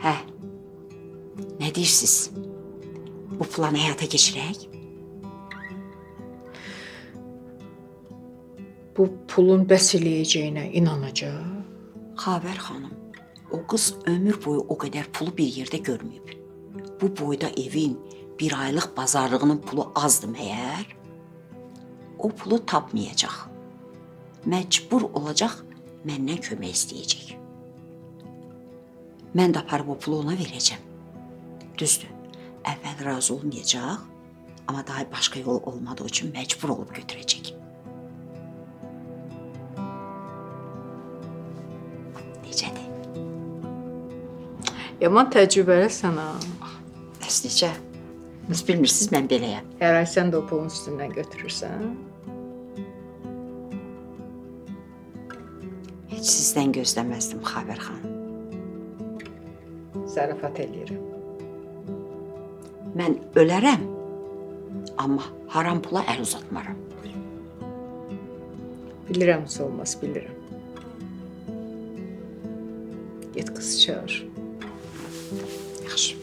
Hə, nə deyirsiniz? Bu planı həyata keçirək? Bu pulun bəs eləyəcəyinə inanacaq. Xavər xanım, o qız ömür boyu o qədər pulu bir yerdə görməyib. Bu boyda evin bir aylıq bazarlığının pulu azdır məyər? O pulu tapmayacaq. Məcbur olacaq, məndən kömək istəyəcək. Mən də aparıb o pulu ona verəcəm. Düzdür, əvvəl razı olmayacaq, amma daha başqa yol olmadığı üçün məcbur olub götürəcək. Necədir? Yaman təcrübəlisən ha. Bəs necə? Siz bilmirsiniz, mən beləyəm. Hər ay sən də o pulun üstündən götürürsən. Heç sizdən gözləməzdim, Xavər xanım. Zarafat eləyirəm. Mən ölərəm, amma haram pula əl uzatmaram. Bilirəm, olmaz, bilirəm. Get qız çağır. Yaxşı.